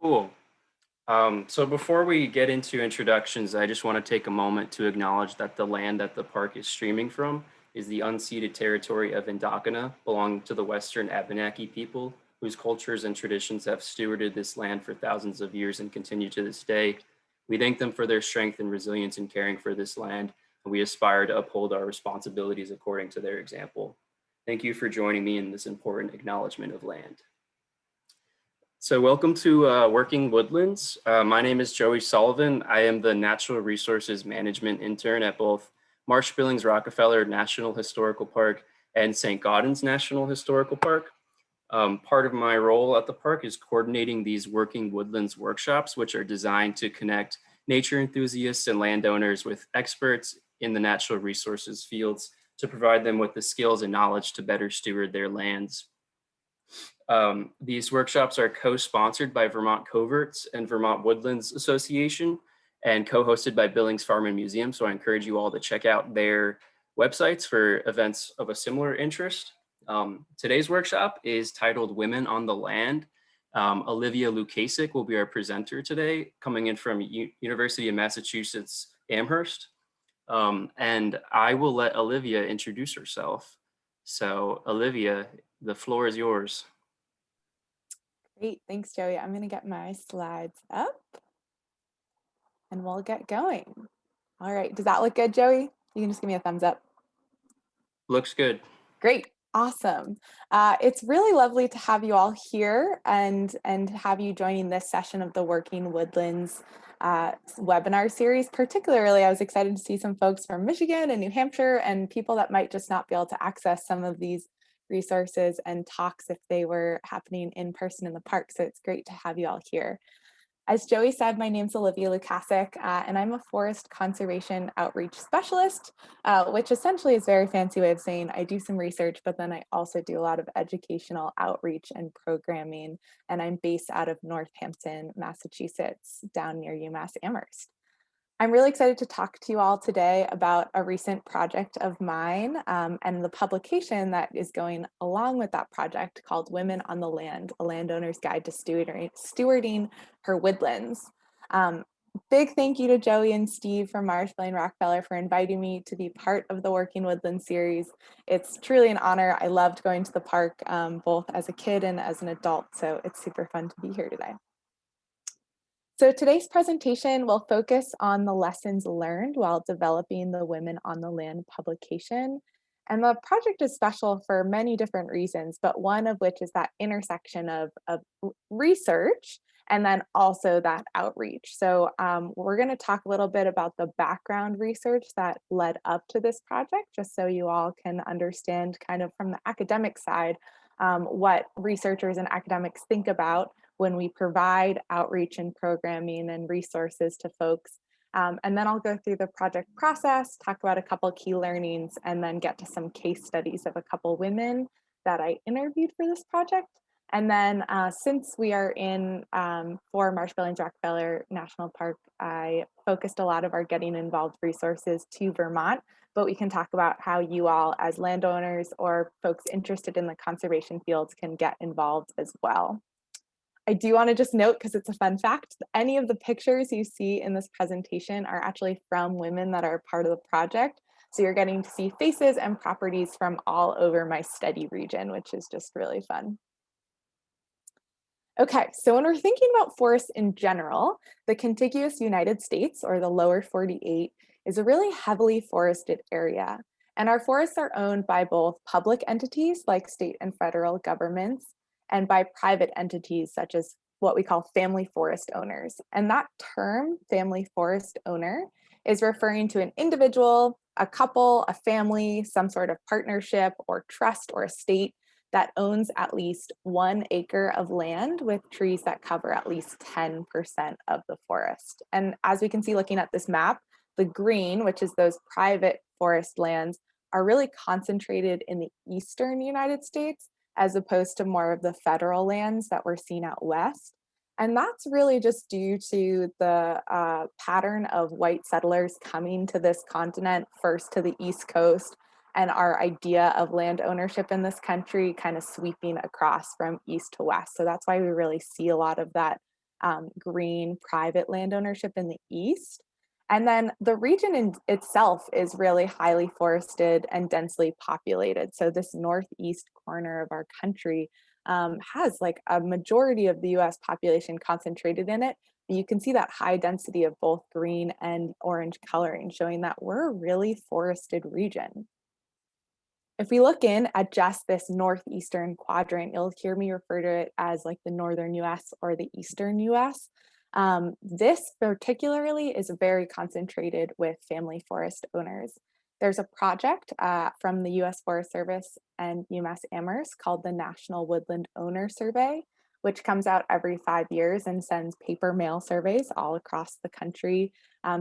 Cool. So before we get into introductions, I just want to take a moment to acknowledge that the land that the park is streaming from is the unceded territory of Indakana, belonging to the Western Abenaki people, whose cultures and traditions have stewarded this land for thousands of years and continue to this day. We thank them for their strength and resilience in caring for this land, and we aspire to uphold our responsibilities according to their example. Thank you for joining me in this important acknowledgement of land. So welcome to Working Woodlands. My name is Joey Sullivan. I am the Natural Resources Management intern at both Marsh-Billings-Rockefeller National Historical Park and St. Gaudens National Historical Park. Part of my role at the park is coordinating these Working Woodlands workshops, which are designed to connect nature enthusiasts and landowners with experts in the natural resources fields to provide them with the skills and knowledge to better steward their lands. These workshops are co-sponsored by Vermont Coverts and Vermont Woodlands Association and co-hosted by Billings Farm and Museum. So I encourage you all to check out their websites for events of a similar interest. Today's workshop is titled Women on the Land. Olivia Lukasik will be our presenter today, coming in from University of Massachusetts Amherst. And I will let Olivia introduce herself. So Olivia, the floor is yours. Great, thanks, Joey. I'm going to get my slides up and we'll get going. All right, does that look good, Joey? You can just give me a thumbs up. Looks good. Great, awesome. It's really lovely to have you all here and have you joining this session of the Working Woodlands webinar series. Particularly, I was excited to see some folks from Michigan and New Hampshire and people that might just not be able to access some of these resources and talks if they were happening in person in the park. So it's great to have you all here. As Joey said, my name's Olivia Lukasik, and I'm a forest conservation outreach specialist, which essentially is a very fancy way of saying I do some research, but then I also do a lot of educational outreach and programming, and I'm based out of Northampton, Massachusetts, down near UMass Amherst. I'm really excited to talk to you all today about a recent project of mine and the publication that is going along with that project called Women on the Land, a Landowner's Guide to Stewarding Her Woodlands. Big thank you to Joey and Steve from Marsh-Billings-Rockefeller for inviting me to be part of the Working Woodlands series. It's truly an honor. I loved going to the park both as a kid and as an adult, so it's super fun to be here today. So today's presentation will focus on the lessons learned while developing the Women on the Land publication. And the project is special for many different reasons, but one of which is that intersection of research and then also that outreach. So we're going to talk a little bit about the background research that led up to this project, just so you all can understand kind of from the academic side what researchers and academics think about when we provide outreach and programming and resources to folks. And then I'll go through the project process, talk about a couple key learnings, and then get to some case studies of a couple women that I interviewed for this project. And then since we are in for Marsh-Billings-Rockefeller National Park, I focused a lot of our getting involved resources to Vermont, but we can talk about how you all as landowners or folks interested in the conservation fields can get involved as well. I do want to just note, because it's a fun fact, any of the pictures you see in this presentation are actually from women that are part of the project. So you're getting to see faces and properties from all over my study region, which is just really fun. Okay, so when we're thinking about forests in general, the contiguous United States, or the lower 48, is a really heavily forested area. And our forests are owned by both public entities like state and federal governments, and by private entities such as what we call family forest owners. And that term, family forest owner, is referring to an individual, a couple, a family, some sort of partnership or trust or estate that owns at least 1 acre of land with trees that cover at least 10% of the forest. And as we can see looking at this map, the green, which is those private forest lands, are really concentrated in the eastern United States, as opposed to more of the federal lands that we're seeing out west. And that's really just due to the pattern of white settlers coming to this continent, first to the East Coast, and our idea of land ownership in this country kind of sweeping across from east to west. So that's why we really see a lot of that green private land ownership in the east. And then the region in itself is really highly forested and densely populated. So this northeast corner of our country has like a majority of the US population concentrated in it. You can see that high density of both green and orange coloring, showing that we're a really forested region. If we look in at just this northeastern quadrant, you'll hear me refer to it as like the northern US or the eastern US. This particularly is very concentrated with family forest owners. There's a project from the US Forest Service and UMass Amherst called the National Woodland Owner Survey, which comes out every 5 years and sends paper mail surveys all across the country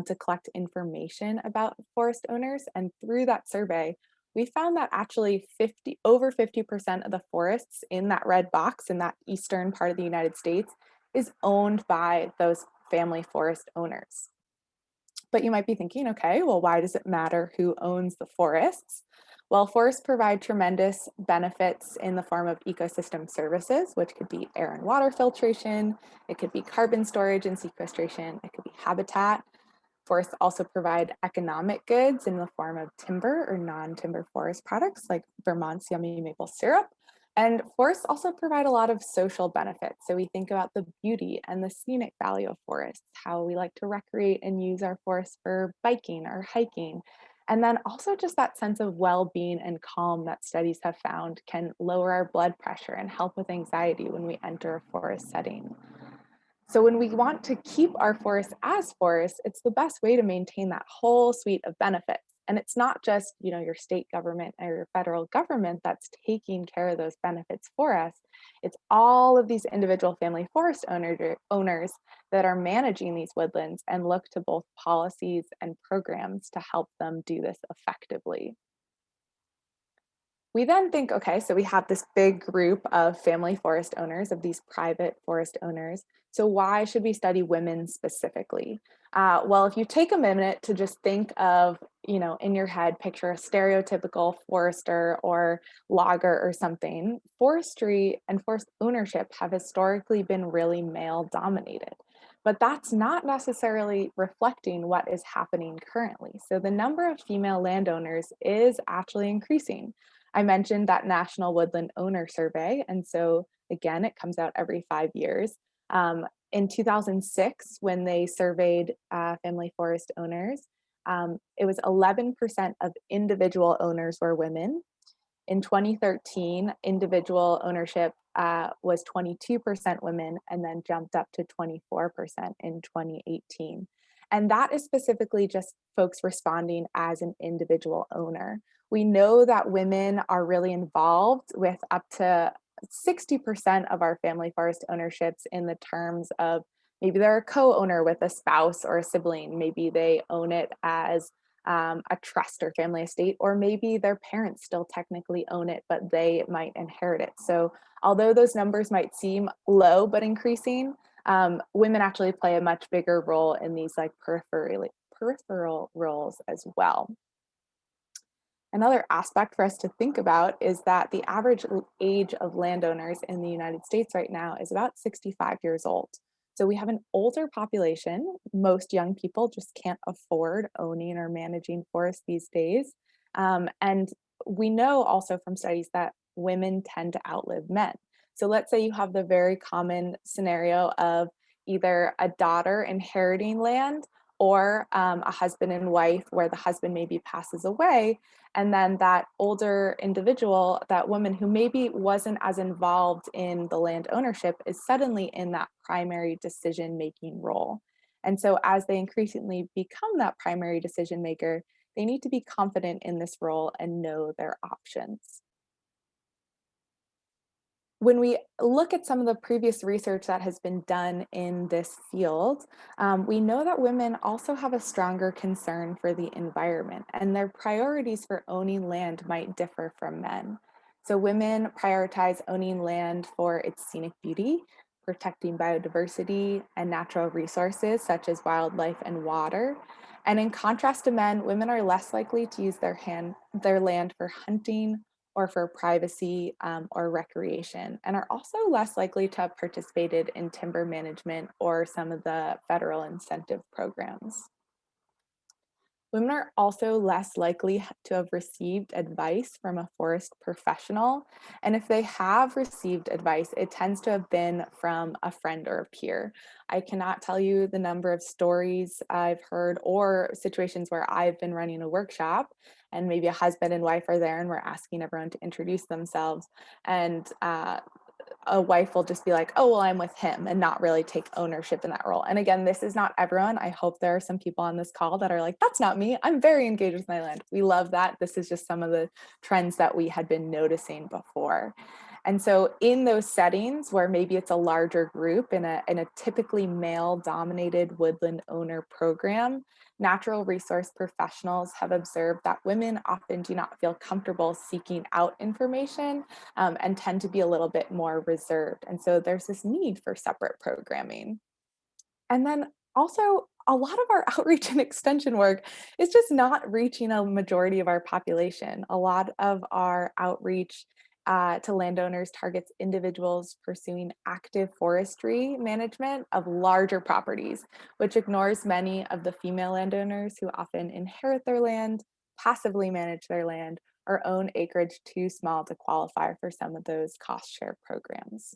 to collect information about forest owners. And through that survey, we found that actually over 50% of the forests in that red box in that eastern part of the United States is owned by those family forest owners. But you might be thinking, okay, well, why does it matter who owns the forests? Well, forests provide tremendous benefits in the form of ecosystem services, which could be air and water filtration, it could be carbon storage and sequestration, it could be habitat. Forests also provide economic goods in the form of timber or non-timber forest products like Vermont's yummy maple syrup. And forests also provide a lot of social benefits. So we think about the beauty and the scenic value of forests, how we like to recreate and use our forests for biking or hiking. And then also just that sense of well-being and calm that studies have found can lower our blood pressure and help with anxiety when we enter a forest setting. So when we want to keep our forests as forests, it's the best way to maintain that whole suite of benefits. And it's not just, your state government or your federal government that's taking care of those benefits for us. It's all of these individual family forest owners that are managing these woodlands and look to both policies and programs to help them do this effectively. We then think, okay, so we have this big group of family forest owners, of these private forest owners. So why should we study women specifically? Well, if you take a minute to just think of, in your head, picture a stereotypical forester or logger or something, forestry and forest ownership have historically been really male dominated. But that's not necessarily reflecting what is happening currently. So the number of female landowners is actually increasing. I mentioned that National Woodland Owner Survey. And so, again, it comes out every 5 years. In 2006, when they surveyed family forest owners, it was 11% of individual owners were women. In 2013, individual ownership was 22% women and then jumped up to 24% in 2018. And that is specifically just folks responding as an individual owner. We know that women are really involved with up to 60% of our family forest ownerships in the terms of maybe they're a co-owner with a spouse or a sibling. Maybe they own it as a trust or family estate, or maybe their parents still technically own it, but they might inherit it. So although those numbers might seem low but increasing, women actually play a much bigger role in these like peripheral roles as well. Another aspect for us to think about is that the average age of landowners in the United States right now is about 65 years old. So we have an older population. Most young people just can't afford owning or managing forests these days. And we know also from studies that women tend to outlive men. So let's say you have the very common scenario of either a daughter inheriting land or a husband and wife where the husband maybe passes away, and then that older individual, that woman who maybe wasn't as involved in the land ownership, is suddenly in that primary decision making role. And so as they increasingly become that primary decision maker, they need to be confident in this role and know their options. When we look at some of the previous research that has been done in this field, we know that women also have a stronger concern for the environment, and their priorities for owning land might differ from men. So women prioritize owning land for its scenic beauty, protecting biodiversity and natural resources such as wildlife and water. And in contrast to men, women are less likely to use their land for hunting or for privacy or recreation, and are also less likely to have participated in timber management or some of the federal incentive programs. Women are also less likely to have received advice from a forest professional. And if they have received advice, it tends to have been from a friend or a peer. I cannot tell you the number of stories I've heard or situations where I've been running a workshop and maybe a husband and wife are there and we're asking everyone to introduce themselves. And a wife will just be like, oh, well, I'm with him and not really take ownership in that role. And again, this is not everyone. I hope there are some people on this call that are like, that's not me. I'm very engaged with my land. We love that. This is just some of the trends that we had been noticing before. And so in those settings where maybe it's a larger group in a typically male dominated woodland owner program, natural resource professionals have observed that women often do not feel comfortable seeking out information and tend to be a little bit more reserved. And so there's this need for separate programming. And then also, a lot of our outreach and extension work is just not reaching a majority of our population. A lot of our outreach to landowners targets individuals pursuing active forestry management of larger properties, which ignores many of the female landowners who often inherit their land, passively manage their land, or own acreage too small to qualify for some of those cost share programs.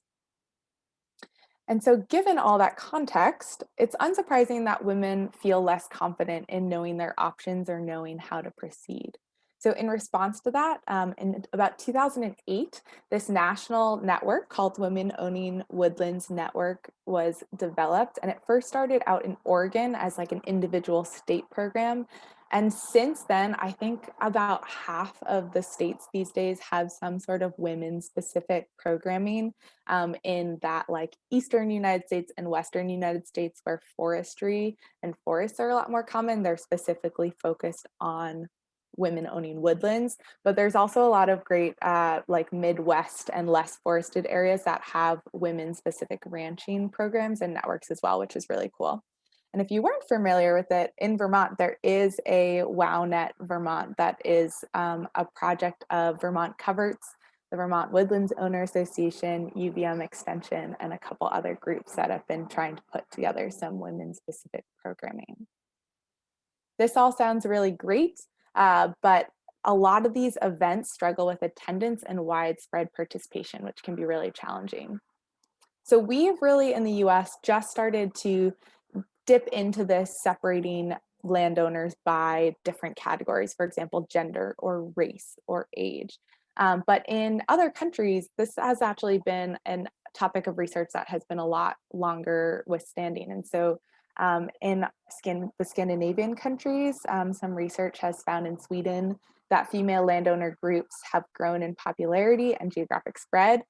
And so, given all that context, it's unsurprising that women feel less confident in knowing their options or knowing how to proceed. So, in response to that, in about 2008, this national network called Women Owning Woodlands Network was developed. And it first started out in Oregon as like an individual state program. And since then, I think about half of the states these days have some sort of women specific programming in that like Eastern United States and Western United States where forestry and forests are a lot more common. They're specifically focused on women owning woodlands, but there's also a lot of great like Midwest and less forested areas that have women specific ranching programs and networks as well, which is really cool. And if you weren't familiar with it, in Vermont, there is a WowNet Vermont that is a project of Vermont Coverts, the Vermont Woodlands Owner Association, UVM Extension, and a couple other groups that have been trying to put together some women-specific programming. This all sounds really great, but a lot of these events struggle with attendance and widespread participation, which can be really challenging. So we've really in the US just started to dip into this separating landowners by different categories, for example, gender or race or age. But in other countries, this has actually been a topic of research that has been a lot longer withstanding. And so in the Scandinavian countries, some research has found in Sweden that female landowner groups have grown in popularity and geographic spread.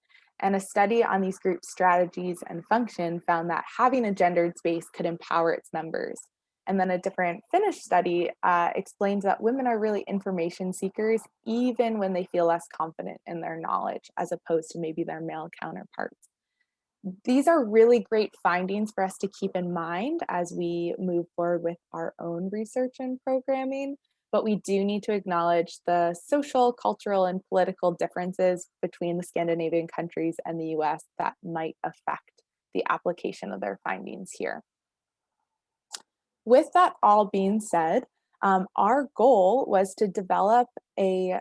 And a study on these group strategies and function found that having a gendered space could empower its members. And then a different Finnish study explains that women are really information seekers, even when they feel less confident in their knowledge, as opposed to maybe their male counterparts. These are really great findings for us to keep in mind as we move forward with our own research and programming, but we do need to acknowledge the social, cultural, and political differences between the Scandinavian countries and the US that might affect the application of their findings here. With that all being said, our goal was to develop a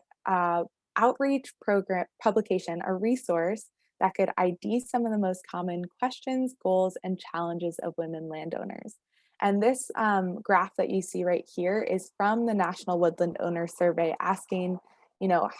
outreach program publication, a resource that could ID some of the most common questions, goals, and challenges of women landowners. And this graph that you see right here is from the National Woodland Owner Survey asking,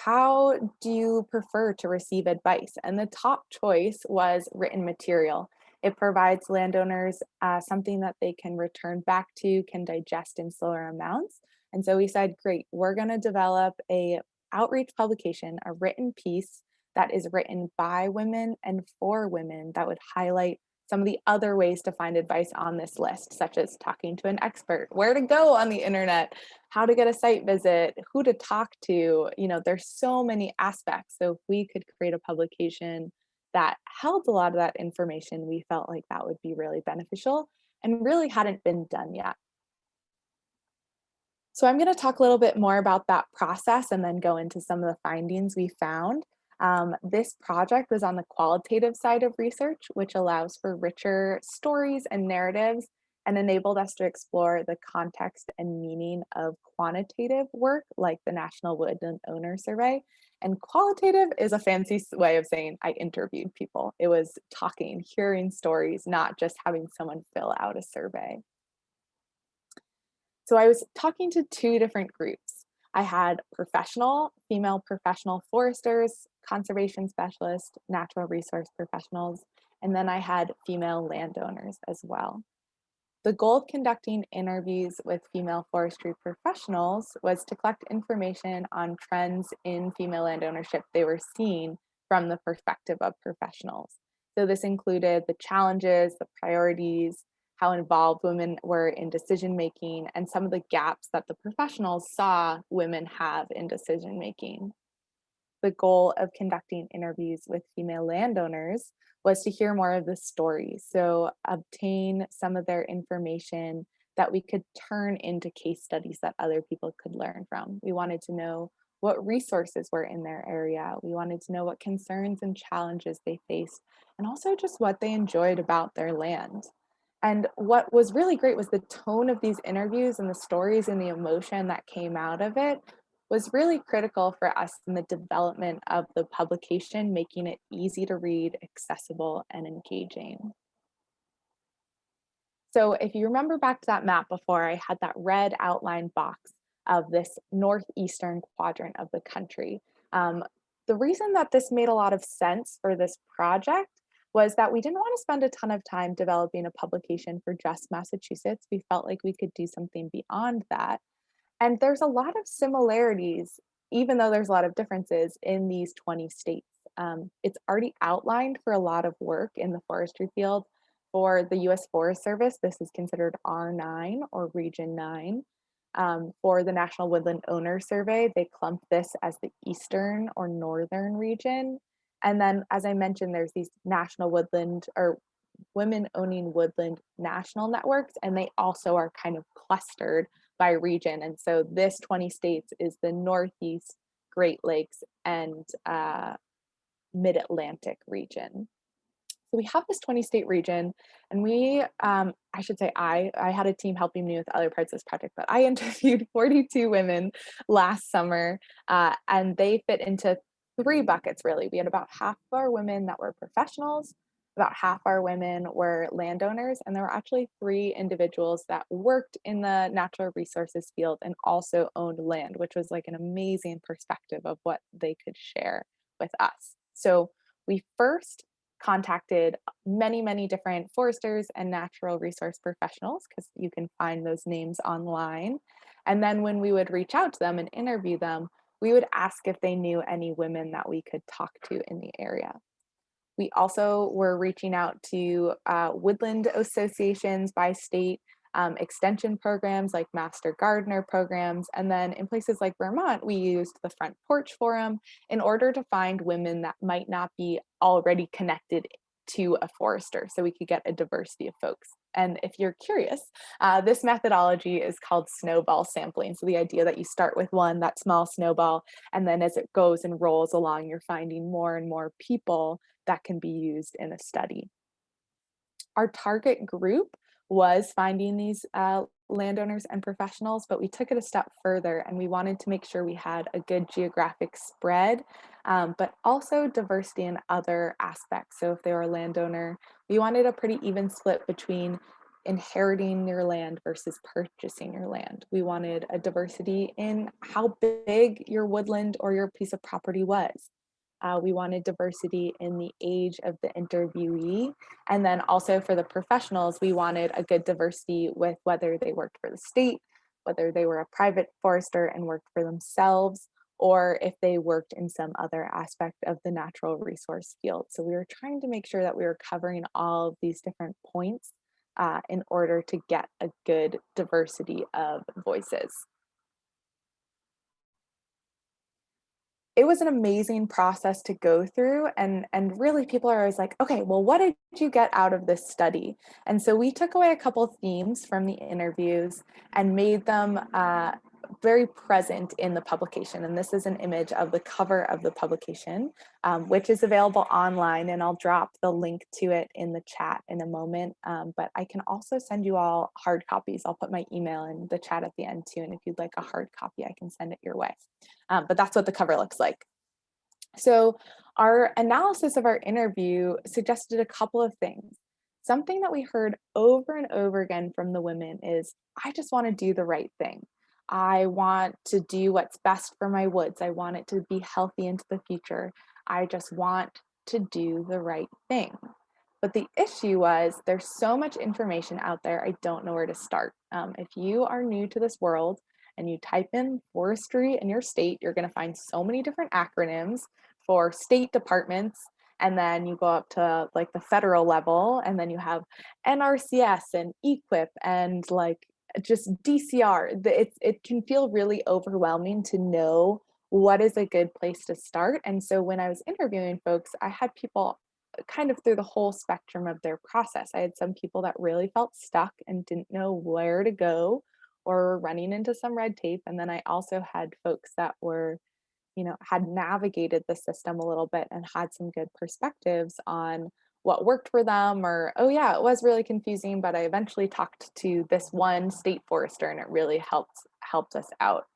how do you prefer to receive advice? And the top choice was written material. It provides landowners something that they can return back to, can digest in slower amounts. And so we said, great, we're going to develop a outreach publication, a written piece that is written by women and for women that would highlight some of the other ways to find advice on this list, such as talking to an expert, where to go on the internet, how to get a site visit, who to talk to. There's so many aspects. So if we could create a publication that held a lot of that information, we felt like that would be really beneficial and really hadn't been done yet. So I'm going to talk a little bit more about that process and then go into some of the findings we found. This project was on the qualitative side of research, which allows for richer stories and narratives and enabled us to explore the context and meaning of quantitative work like the National Woodland Owner Survey. And qualitative is a fancy way of saying I interviewed people. It was talking, hearing stories, not just having someone fill out a survey. So I was talking to two different groups. I had female professional foresters, conservation specialists, natural resource professionals, and then I had female landowners as well. The goal of conducting interviews with female forestry professionals was to collect information on trends in female land ownership they were seeing from the perspective of professionals. So this included the challenges, the priorities, how involved women were in decision making, and some of the gaps that the professionals saw women have in decision making. The goal of conducting interviews with female landowners was to hear more of the stories, so obtain some of their information that we could turn into case studies that other people could learn from. We wanted to know what resources were in their area. We wanted to know what concerns and challenges they faced, and also just what they enjoyed about their land. And what was really great was the tone of these interviews and the stories and the emotion that came out of it was really critical for us in the development of the publication, making it easy to read, accessible, and engaging. So if you remember back to that map before, I had that red outline box of this northeastern quadrant of the country. Um, the reason that this made a lot of sense for this project was that we didn't want to spend a ton of time developing a publication for just Massachusetts. We felt like we could do something beyond that. And there's a lot of similarities, even though there's a lot of differences in these 20 states. It's already outlined for a lot of work in the forestry field. For the US Forest Service, this is considered R9 or Region 9. For the National Woodland Owner Survey, they clump this as the Eastern or Northern region. And then, as I mentioned, there's these national woodland or women owning woodland national networks, and they also are kind of clustered by region. And so this 20 states is the Northeast, Great Lakes, and Mid-Atlantic region. So we have this 20 state region, and I should say I had a team helping me with other parts of this project, but I interviewed 42 women last summer, and they fit into three buckets really. We had about half of our women that were professionals, about half our women were landowners, and there were actually three individuals that worked in the natural resources field and also owned land, which was like an amazing perspective of what they could share with us. So we first contacted many different foresters and natural resource professionals, because you can find those names online. And then when we would reach out to them and interview them, we would ask if they knew any women that we could talk to in the area. We also were reaching out to woodland associations by state, extension programs like Master Gardener programs. And then in places like Vermont, we used the Front Porch Forum in order to find women that might not be already connected to a forester, so we could get a diversity of folks. And if you're curious, this methodology is called snowball sampling. So the idea that you start with that small snowball, and then as it goes and rolls along, you're finding more and more people that can be used in a study. Our target group was finding these landowners and professionals, but we took it a step further and we wanted to make sure we had a good geographic spread, but also diversity in other aspects. So if they were a landowner, we wanted a pretty even split between inheriting your land versus purchasing your land. We wanted a diversity in how big your woodland or your piece of property was. We wanted diversity in the age of the interviewee. And then also for the professionals, we wanted a good diversity with whether they worked for the state, whether they were a private forester and worked for themselves, or if they worked in some other aspect of the natural resource field. So we were trying to make sure that we were covering all of these different points in order to get a good diversity of voices. It was an amazing process to go through, and really people are always like, okay, well, what did you get out of this study? And so we took away a couple of themes from the interviews and made them very present in the publication. And this is an image of the cover of the publication, which is available online. And I'll drop the link to it in the chat in a moment. But I can also send you all hard copies. I'll put my email in the chat at the end too. And if you'd like a hard copy, I can send it your way. But that's what the cover looks like. So our analysis of our interview suggested a couple of things. Something that we heard over and over again from the women is, I just want to do the right thing. I want to do what's best for my woods. I want it to be healthy into the future. I just want to do the right thing. But the issue was there's so much information out there, I don't know where to start. If you are new to this world and you type in forestry in your state, you're going to find so many different acronyms for state departments. And then you go up to like the federal level, and then you have NRCS and EQIP and like just DCR. It can feel really overwhelming to know what is a good place to start. And so when I was interviewing folks, I had people kind of through the whole spectrum of their process. I had some people that really felt stuck and didn't know where to go or were running into some red tape. And then I also had folks that were, had navigated the system a little bit and had some good perspectives on what worked for them, or, oh yeah, it was really confusing, but I eventually talked to this one state forester and it really helped us out.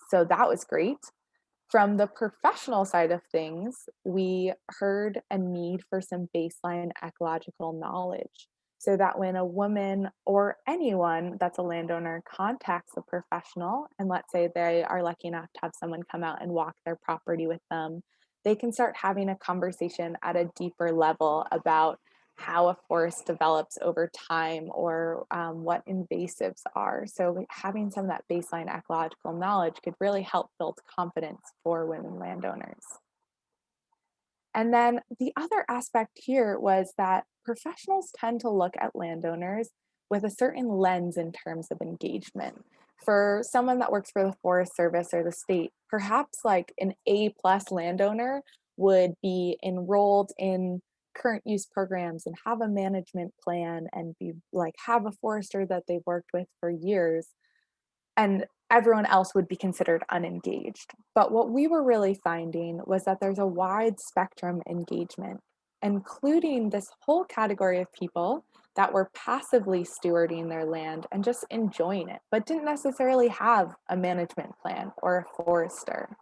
So that was great. From the professional side of things, we heard a need for some baseline ecological knowledge so that when a woman or anyone that's a landowner contacts a professional, and let's say they are lucky enough to have someone come out and walk their property with them, they can start having a conversation at a deeper level about how a forest develops over time, or what invasives are. So having some of that baseline ecological knowledge could really help build confidence for women landowners. And then the other aspect here was that professionals tend to look at landowners with a certain lens in terms of engagement. For someone that works for the Forest Service or the state, perhaps like an A+ landowner would be enrolled in current use programs and have a management plan and be like have a forester that they've worked with for years, and everyone else would be considered unengaged. But what we were really finding was that there's a wide spectrum engagement, including this whole category of people that were passively stewarding their land and just enjoying it, but didn't necessarily have a management plan or a forester.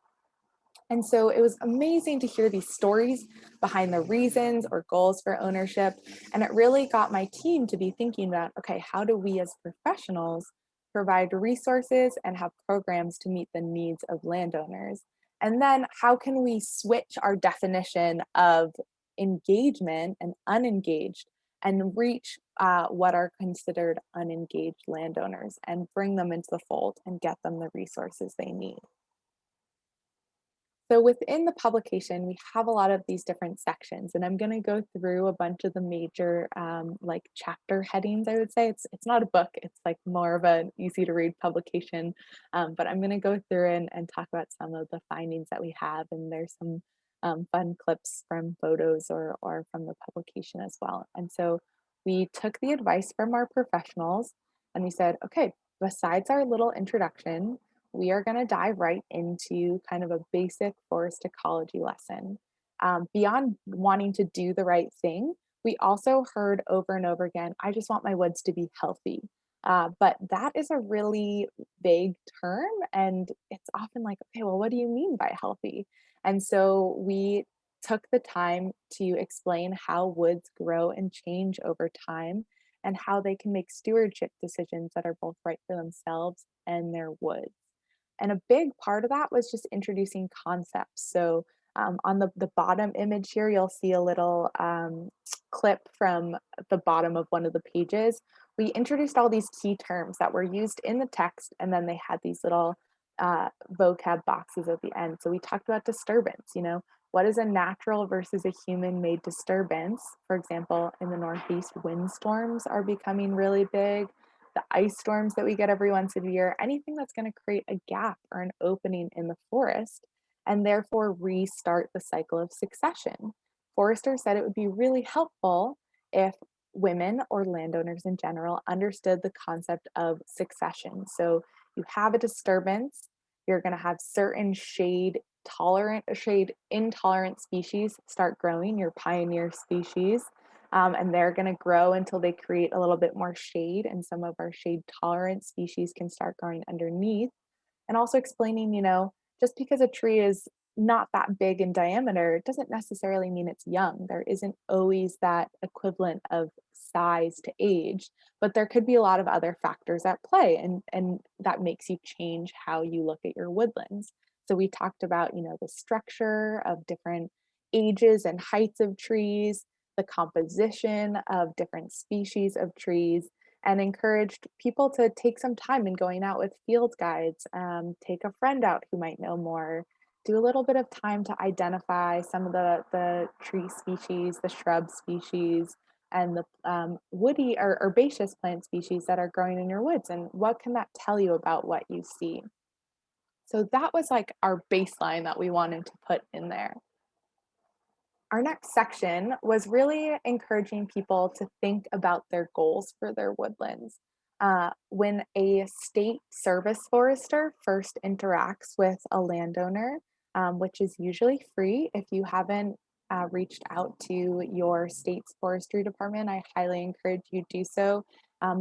And so it was amazing to hear these stories behind the reasons or goals for ownership. And it really got my team to be thinking about, okay, how do we as professionals provide resources and have programs to meet the needs of landowners? And then how can we switch our definition of engagement and unengaged and reach what are considered unengaged landowners and bring them into the fold and get them the resources they need? So within the publication, we have a lot of these different sections, and I'm going to go through a bunch of the major like chapter headings. I would say it's not a book; it's like more of an easy to read publication. But I'm going to go through and talk about some of the findings that we have, and there's some fun clips from photos or from the publication as well. And so we took the advice from our professionals, and we said, okay, besides our little introduction, we are going to dive right into kind of a basic forest ecology lesson. Beyond wanting to do the right thing, we also heard over and over again, I just want my woods to be healthy. But that is a really vague term. And it's often like, okay, well, what do you mean by healthy? And so we took the time to explain how woods grow and change over time and how they can make stewardship decisions that are both right for themselves and their woods. And a big part of that was just introducing concepts. So on the bottom image here, you'll see a little clip from the bottom of one of the pages. We introduced all these key terms that were used in the text, and then they had these little vocab boxes at the end. So we talked about disturbance, what is a natural versus a human-made disturbance? For example, in the Northeast, windstorms are becoming really big. The ice storms that we get every once a year, anything that's going to create a gap or an opening in the forest and therefore restart the cycle of succession. Foresters said it would be really helpful if women or landowners in general understood the concept of succession. So you have a disturbance, you're going to have certain shade intolerant species start growing, your pioneer species. And they're going to grow until they create a little bit more shade, and some of our shade tolerant species can start growing underneath. And also explaining, just because a tree is not that big in diameter, it doesn't necessarily mean it's young. There isn't always that equivalent of size to age, but there could be a lot of other factors at play, and that makes you change how you look at your woodlands. So we talked about, the structure of different ages and heights of trees, the composition of different species of trees, and encouraged people to take some time in going out with field guides, take a friend out who might know more, do a little bit of time to identify some of the tree species, the shrub species, and the woody or herbaceous plant species that are growing in your woods. And what can that tell you about what you see? So that was like our baseline that we wanted to put in there. Our next section was really encouraging people to think about their goals for their woodlands. When a state service forester first interacts with a landowner, which is usually free, if you haven't reached out to your state's forestry department, I highly encourage you do so.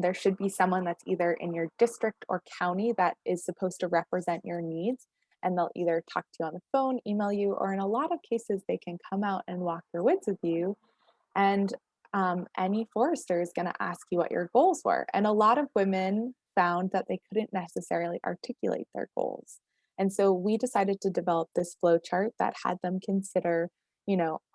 There should be someone that's either in your district or county that is supposed to represent your needs, and they'll either talk to you on the phone, email you, or in a lot of cases, they can come out and walk your woods with you. And any forester is going to ask you what your goals were. And a lot of women found that they couldn't necessarily articulate their goals. And so we decided to develop this flow chart that had them consider,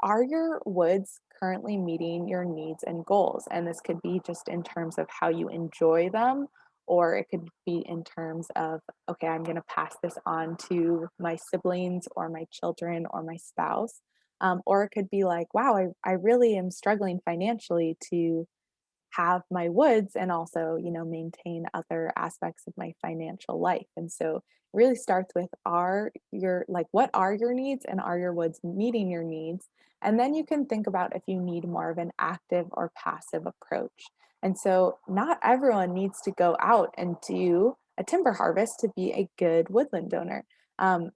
are your woods currently meeting your needs and goals? And this could be just in terms of how you enjoy them, or it could be in terms of, okay, I'm going to pass this on to my siblings or my children or my spouse. Or it could be like, wow, I really am struggling financially to have my woods and also, maintain other aspects of my financial life. And so it really starts with, what are your needs, and are your woods meeting your needs? And then you can think about if you need more of an active or passive approach. And so not everyone needs to go out and do a timber harvest to be a good woodland owner.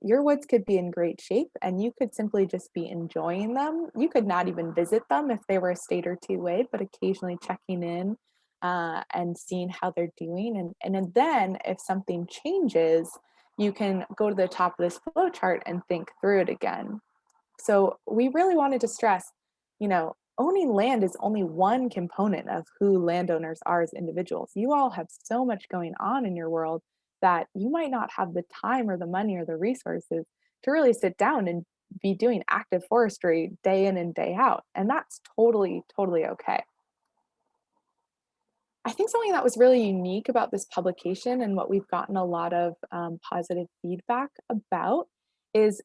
Your woods could be in great shape and you could simply just be enjoying them. You could not even visit them if they were a state or two away, but occasionally checking in and seeing how they're doing. And then if something changes, you can go to the top of this flow chart and think through it again. So we really wanted to stress, owning land is only one component of who landowners are as individuals. You all have so much going on in your world that you might not have the time or the money or the resources to really sit down and be doing active forestry day in and day out. And that's totally, totally okay. I think something that was really unique about this publication and what we've gotten a lot of positive feedback about is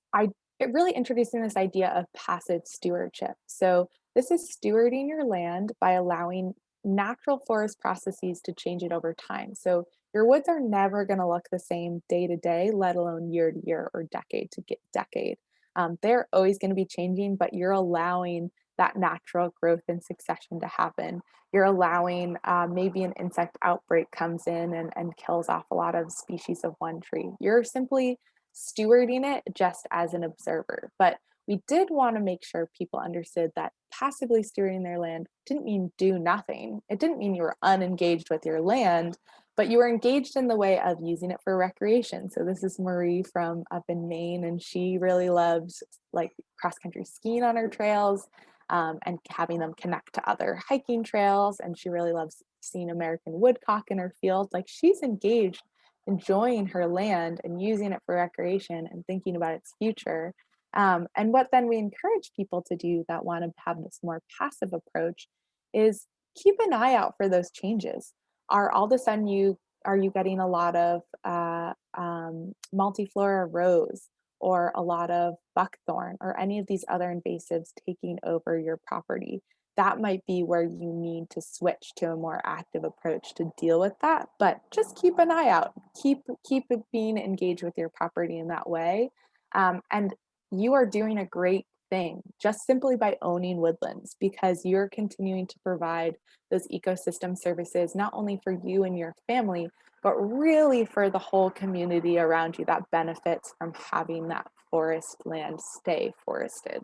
it really introducing this idea of passive stewardship. So this is stewarding your land by allowing natural forest processes to change it over time. So your woods are never going to look the same day to day, let alone year to year or decade to decade. They're always going to be changing, but you're allowing that natural growth and succession to happen. You're allowing maybe an insect outbreak comes in and kills off a lot of species of one tree. You're simply stewarding it just as an observer. But we did want to make sure people understood that passively stewarding their land didn't mean do nothing. It didn't mean you were unengaged with your land, but you were engaged in the way of using it for recreation. So this is Marie from up in Maine, and she really loves like cross country skiing on her trails, and having them connect to other hiking trails. And she really loves seeing American woodcock in her field. Like she's engaged, enjoying her land and using it for recreation and thinking about its future. And what then we encourage people to do that want to have this more passive approach is keep an eye out for those changes. Are all of a sudden are you getting a lot of multiflora rose, or a lot of buckthorn, or any of these other invasives taking over your property? That might be where you need to switch to a more active approach to deal with that. But just keep an eye out. Keep it being engaged with your property in that way. And you are doing a great thing just simply by owning woodlands, because you're continuing to provide those ecosystem services, not only for you and your family, but really for the whole community around you that benefits from having that forest land stay forested.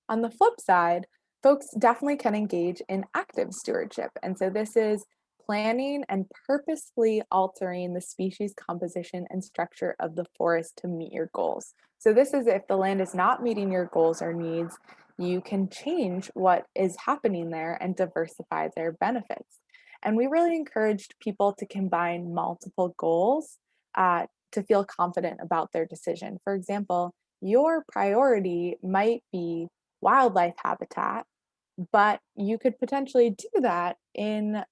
On the flip side, folks definitely can engage in active stewardship. And so this is planning and purposefully altering the species composition and structure of the forest to meet your goals. So this is if the land is not meeting your goals or needs, you can change what is happening there and diversify their benefits. And we really encouraged people to combine multiple goals to feel confident about their decision. For example, your priority might be wildlife habitat, but you could potentially do that in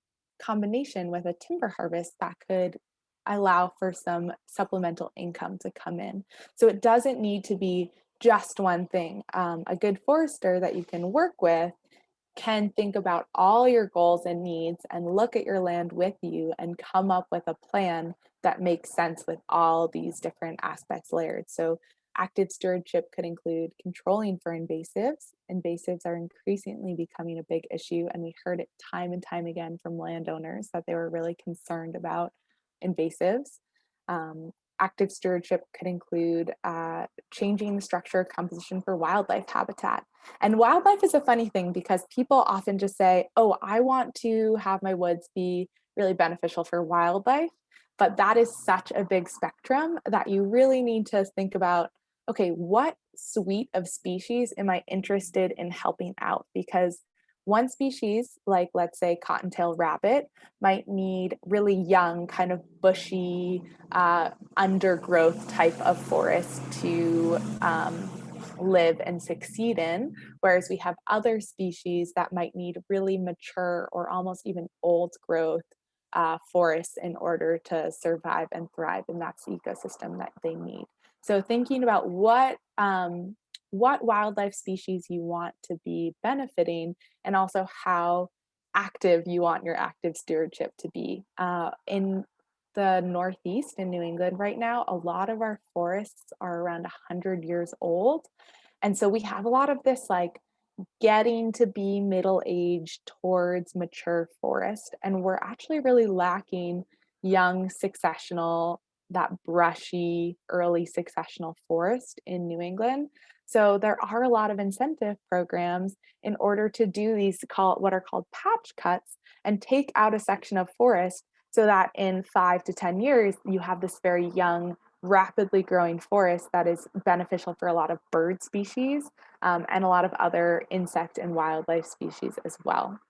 combination with a timber harvest that could allow for some supplemental income to come in. So it doesn't need to be just one thing. A good forester that you can work with can think about all your goals and needs and look at your land with you and come up with a plan that makes sense with all these different aspects layered. So active stewardship could include controlling for invasives. Invasives are increasingly becoming a big issue, and we heard it time and time again from landowners that they were really concerned about invasives. Um, Active stewardship could include changing the structure composition for wildlife habitat. And wildlife is a funny thing because people often just say, oh, I want to have my woods be really beneficial for wildlife. But that is such a big spectrum that you really need to think about, okay, what suite of species am I interested in helping out? Because one species, like let's say cottontail rabbit, might need really young, kind of bushy, undergrowth type of forest to live and succeed in, whereas we have other species that might need really mature or almost even old growth forests in order to survive and thrive in that ecosystem that they need. So thinking about what wildlife species you want to be benefiting, and also how active you want your active stewardship to be. In the Northeast in New England right now, a lot of our forests are around 100 years old. And so we have a lot of this like getting to be middle age towards mature forest. And we're actually really lacking young successional, that brushy early successional forest in New England. So there are a lot of incentive programs in order to do these what are called patch cuts and take out a section of forest so that in 5 to 10 years you have this very young, rapidly growing forest that is beneficial for a lot of bird species and a lot of other insect and wildlife species as well.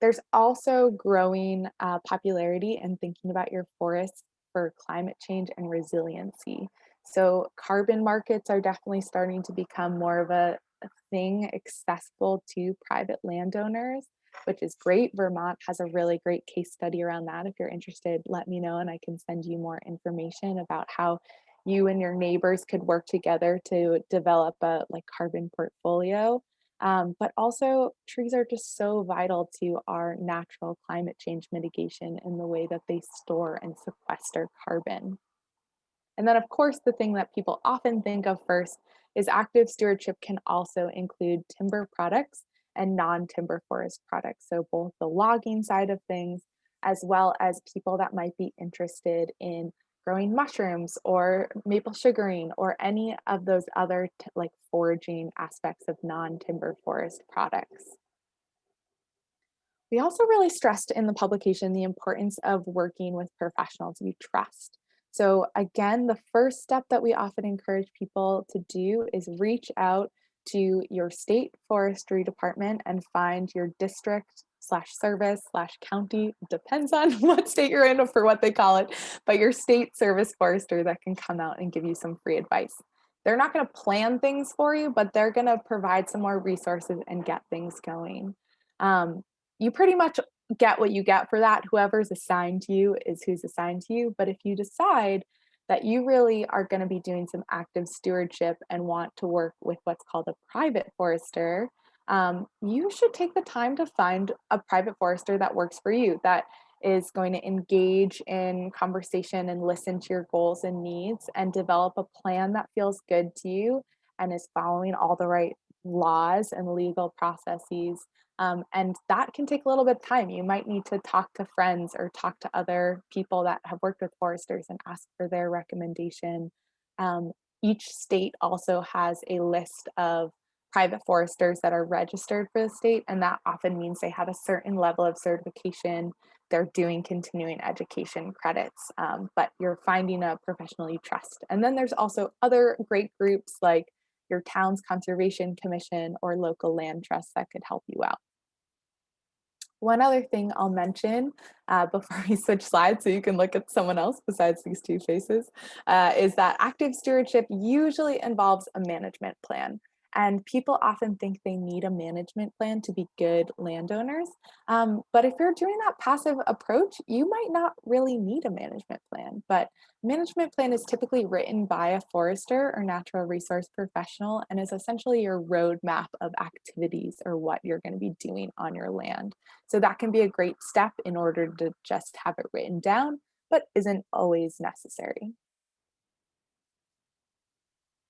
There's also growing popularity in thinking about your forests for climate change and resiliency. So carbon markets are definitely starting to become more of a thing accessible to private landowners, which is great. Vermont has a really great case study around that. If you're interested, let me know and I can send you more information about how you and your neighbors could work together to develop a like carbon portfolio. But also, trees are just so vital to our natural climate change mitigation in the way that they store and sequester carbon. And then, of course, the thing that people often think of first is active stewardship can also include timber products and non timber forest products. So, both the logging side of things, as well as people that might be interested in growing mushrooms or maple sugaring or any of those other like foraging aspects of non timber forest products. We also really stressed in the publication the importance of working with professionals you trust. So, again, the first step that we often encourage people to do is reach out to your state forestry department and find your district slash service slash county, depends on what state you're in or for what they call it, but your state service forester that can come out and give you some free advice. They're not going to plan things for you, but they're going to provide some more resources and get things going. Um, you pretty much get what you get for that. Whoever's assigned to you is who's assigned to you. But if you decide that you really are going to be doing some active stewardship and want to work with what's called a private forester, you should take the time to find a private forester that works for you, that is going to engage in conversation and listen to your goals and needs and develop a plan that feels good to you and is following all the right laws and legal processes. And that can take a little bit of time. You might need to talk to friends or talk to other people that have worked with foresters and ask for their recommendation. Um, each state also has a list of private foresters that are registered for the state, and that often means they have a certain level of certification. They're doing continuing education credits, but you're finding a professional you trust. And then there's also other great groups like your town's conservation commission or local land trusts that could help you out. One other thing I'll mention before we switch slides so you can look at someone else besides these two faces is that active stewardship usually involves a management plan. And people often think they need a management plan to be good landowners. But if you're doing that passive approach, you might not really need a management plan. But management plan is typically written by a forester or natural resource professional and is essentially your roadmap of activities or what you're going to be doing on your land. So that can be a great step in order to just have it written down, but isn't always necessary.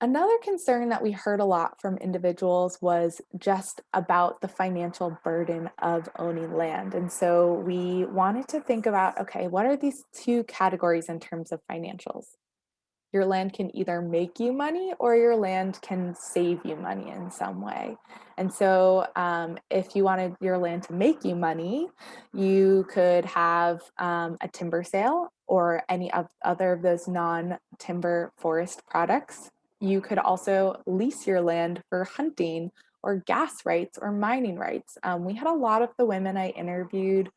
Another concern that we heard a lot from individuals was just about the financial burden of owning land. And so we wanted to think about, okay, what are these two categories in terms of financials? Your land can either make you money or your land can save you money in some way. And so, if you wanted your land to make you money, you could have a timber sale or any of other of those non timber forest products. You could also lease your land for hunting or gas rights or mining rights. We had a lot of the women I interviewed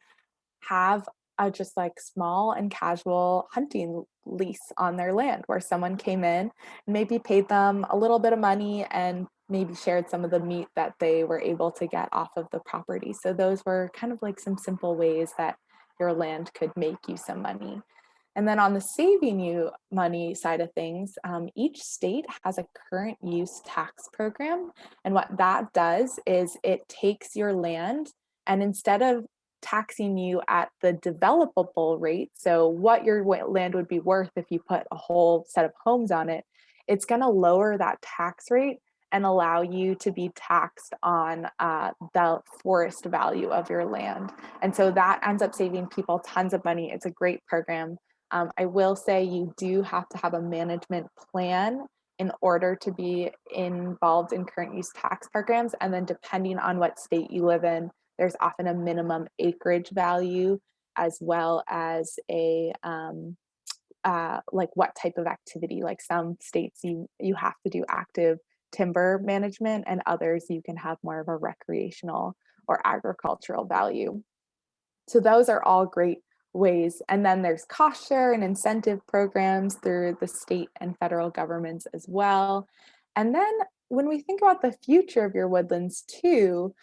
have a just like small and casual hunting lease on their land where someone came in and maybe paid them a little bit of money and maybe shared some of the meat that they were able to get off of the property. So those were kind of like some simple ways that your land could make you some money. And then on the saving you money side of things, each state has a current use tax program. And what that does is it takes your land and instead of taxing you at the developable rate, so what your land would be worth if you put a whole set of homes on it, it's going to lower that tax rate and allow you to be taxed on the forest value of your land. And so that ends up saving people tons of money. It's a great program. I will say you do have to have a management plan in order to be involved in current use tax programs. And then depending on what state you live in, there's often a minimum acreage value as well as a like what type of activity. Like some states you have to do active timber management and others you can have more of a recreational or agricultural value. So those are all great ways. And then there's cost share and incentive programs through the state and federal governments as well. And then when we think about the future of your woodlands too,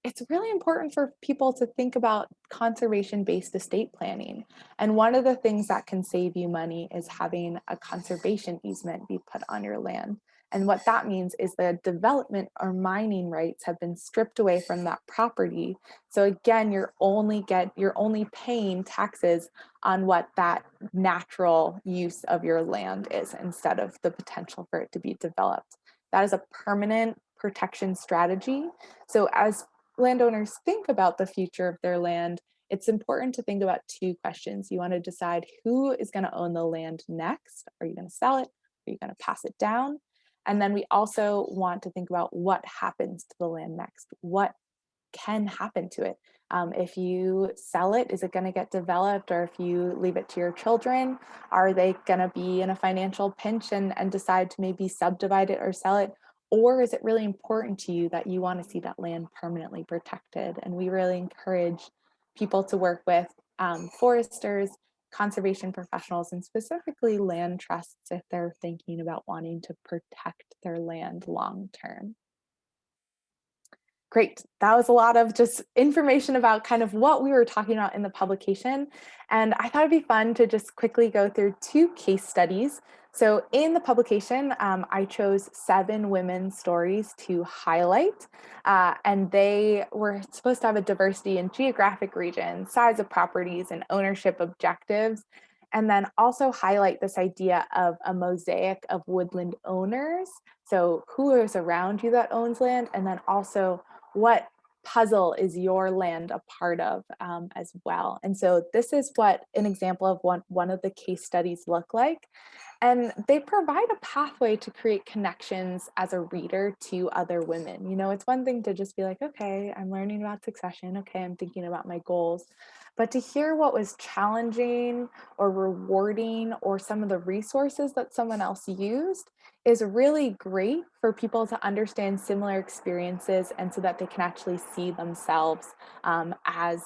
it's really important for people to think about conservation-based estate planning. And one of the things that can save you money is having a conservation easement be put on your land. And what that means is the development or mining rights have been stripped away from that property. So again, you're only paying taxes on what that natural use of your land is instead of the potential for it to be developed. That is a permanent protection strategy. So as landowners think about the future of their land, it's important to think about two questions. You want to decide who is going to own the land next. Are you going to sell it? Are you going to pass it down? And then we also want to think about what happens to the land next. What can happen to it? If you sell it, is it going to get developed? Or if you leave it to your children, are they going to be in a financial pinch and decide to maybe subdivide it or sell it? Or is it really important to you that you want to see that land permanently protected? And we really encourage people to work with foresters, conservation professionals, and specifically land trusts if they're thinking about wanting to protect their land long term. Great. That was a lot of just information about kind of what we were talking about in the publication. And I thought it'd be fun to just quickly go through two case studies. So in the publication, I chose 7 women's stories to highlight, and they were supposed to have a diversity in geographic region, size of properties, and ownership objectives, and then also highlight this idea of a mosaic of woodland owners. So who is around you that owns land, and then also what puzzle is your land a part of as well. And so this is what an example of one of the case studies look like. And they provide a pathway to create connections as a reader to other women. You know, it's one thing to just be like, okay, I'm learning about succession. Okay, I'm thinking about my goals. But to hear what was challenging or rewarding or some of the resources that someone else used is really great for people to understand similar experiences and so that they can actually see themselves as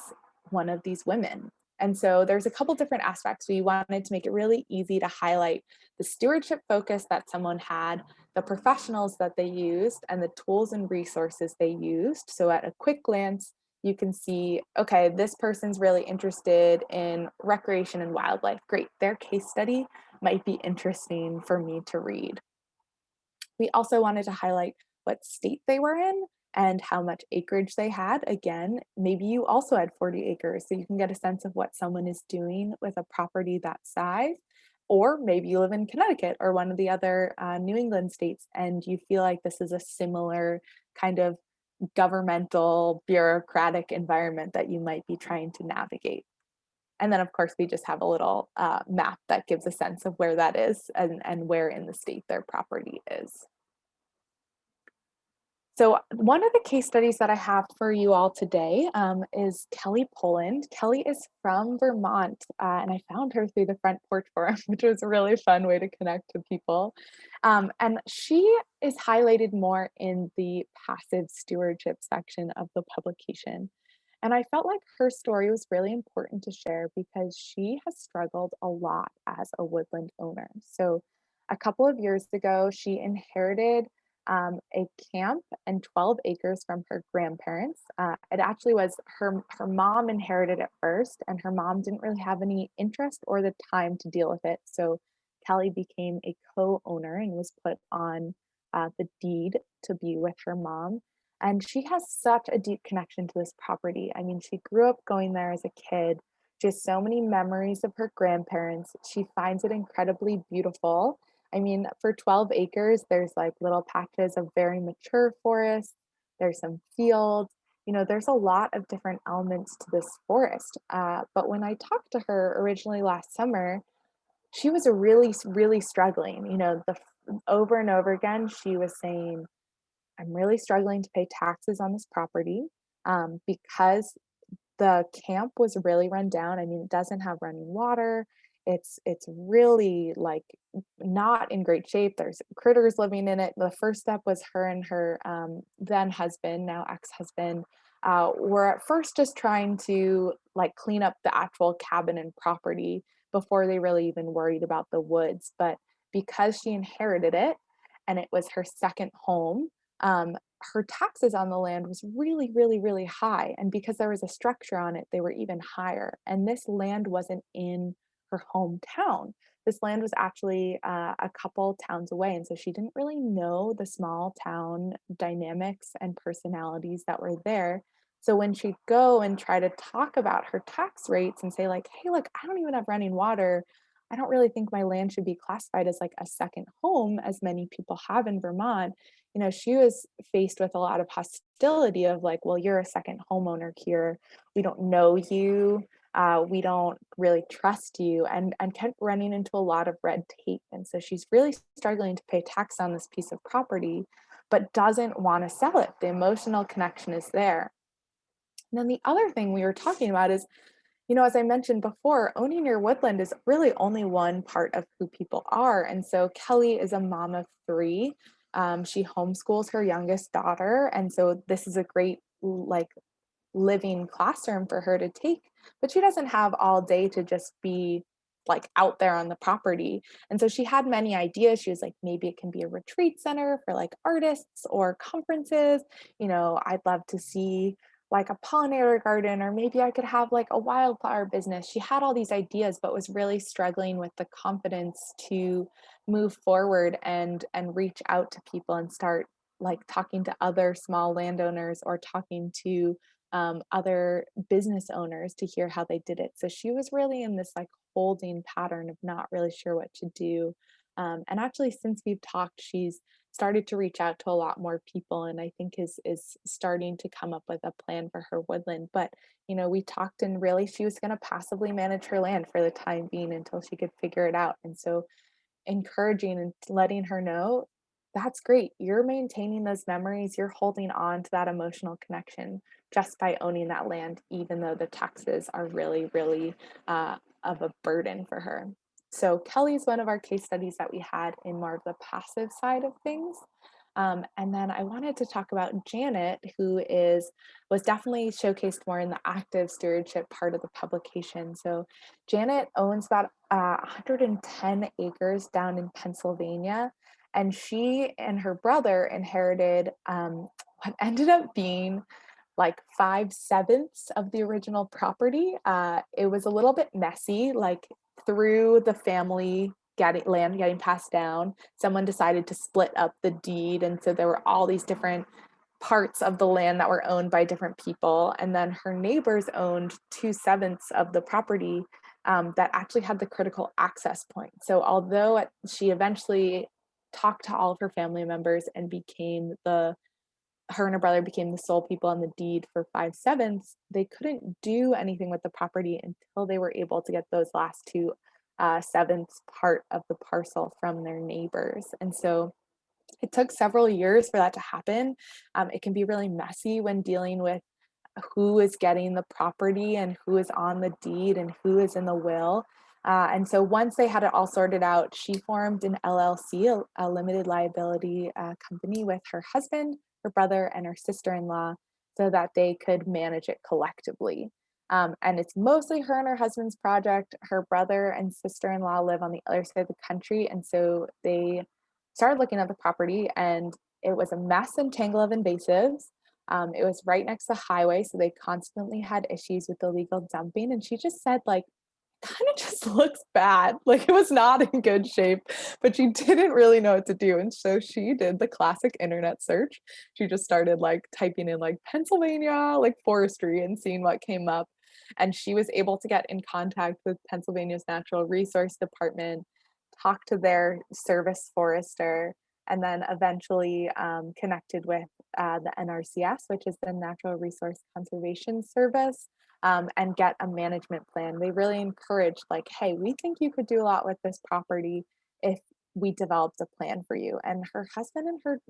one of these women. And so there's a couple different aspects. We wanted to make it really easy to highlight the stewardship focus that someone had, the professionals that they used, and the tools and resources they used. So at a quick glance, you can see, okay, this person's really interested in recreation and wildlife. Great, their case study might be interesting for me to read. We also wanted to highlight what state they were in and how much acreage they had. Again, maybe you also had 40 acres, so you can get a sense of what someone is doing with a property that size. Or maybe you live in Connecticut or one of the other New England states, and you feel like this is a similar kind of governmental, bureaucratic environment that you might be trying to navigate. And then, of course, we just have a little map that gives a sense of where that is and where in the state their property is. So one of the case studies that I have for you all today is Kelly Poland. Kelly is from Vermont, and I found her through the Front Porch Forum, which was a really fun way to connect to people. And she is highlighted more in the passive stewardship section of the publication. And I felt like her story was really important to share because she has struggled a lot as a woodland owner. So a couple of years ago, she inherited a camp and 12 acres from her grandparents. It actually was her mom inherited it first, and her mom didn't really have any interest or the time to deal with it. So Kelly became a co-owner and was put on the deed to be with her mom. And she has such a deep connection to this property. I mean, she grew up going there as a kid. She has so many memories of her grandparents. She finds it incredibly beautiful. I mean, for 12 acres, there's like little patches of very mature forest. There's some fields. You know, there's a lot of different elements to this forest. But when I talked to her originally last summer, she was really struggling. You know, over and over again, she was saying, I'm really struggling to pay taxes on this property because the camp was really run down. I mean, it doesn't have running water. It's really like not in great shape. There's critters living in it. The first step was her and her then husband, now ex-husband, were at first just trying to like clean up the actual cabin and property before they really even worried about the woods. But because she inherited it and it was her second home, her taxes on the land was really high. And because there was a structure on it, they were even higher. And this land wasn't in her hometown. This land was actually a couple towns away. And so she didn't really know the small town dynamics and personalities that were there. So when she'd go and try to talk about her tax rates and say, like, hey, look, I don't even have running water. I don't really think my land should be classified as like a second home, as many people have in Vermont. You know, she was faced with a lot of hostility of like, well, you're a second homeowner here. We don't know you. We don't really trust you, and kept running into a lot of red tape. And so she's really struggling to pay tax on this piece of property, but doesn't want to sell it. The emotional connection is there. And then the other thing we were talking about is, you know, as I mentioned before, owning your woodland is really only one part of who people are. And so Kelly is a mom of 3. She homeschools her youngest daughter. And so this is a great, like, living classroom for her to take, but she doesn't have all day to just be like out there on the property. And so she had many ideas. She was like, maybe it can be a retreat center for like artists or conferences. I'd love to see like a pollinator garden, or maybe I could have like a wildflower business. She had all these ideas, but was really struggling with the confidence to move forward and reach out to people and start like talking to other small landowners or talking to other business owners to hear how they did it. So she was really in this like holding pattern of not really sure what to do. And actually, since we've talked, she's started to reach out to a lot more people, and I think is starting to come up with a plan for her woodland. But we talked, and really she was going to passively manage her land for the time being until she could figure it out. And so encouraging and letting her know, that's great. You're maintaining those memories. You're holding on to that emotional connection just by owning that land, even though the taxes are really, really of a burden for her. So Kelly's one of our case studies that we had in more of the passive side of things. And then I wanted to talk about Janet, who was definitely showcased more in the active stewardship part of the publication. So Janet owns about 110 acres down in Pennsylvania, and she and her brother inherited what ended up being like 5/7 of the original property. It was a little bit messy, like through the family getting passed down. Someone decided to split up the deed, and so there were all these different parts of the land that were owned by different people. And then her neighbors owned 2/7 of the property that actually had the critical access point. So although she eventually talked to all of her family members and her and her brother became the sole people on the deed for 5/7, they couldn't do anything with the property until they were able to get those last two sevenths part of the parcel from their neighbors. And so it took several years for that to happen. It can be really messy when dealing with who is getting the property and who is on the deed and who is in the will. And so once they had it all sorted out, she formed an LLC, a limited liability company, with her husband, her brother, and her sister-in-law, so that they could manage it collectively. And it's mostly her and her husband's project. Her brother and sister-in-law live on the other side of the country, and so they started looking at the property, and it was a mess and tangle of invasives. It was right next to the highway, so they constantly had issues with illegal dumping. And she just said, like, kind of just looks bad. Like, it was not in good shape, but she didn't really know what to do. And so she did the classic internet search. She just started like typing in like Pennsylvania, like forestry, and seeing what came up. And she was able to get in contact with Pennsylvania's Natural Resource Department, talk to their service forester, and then eventually connected with the NRCS, which is the Natural Resource Conservation Service, and get a management plan. They really encouraged, like, hey, we think you could do a lot with this property if we developed a plan for you. And her husband and her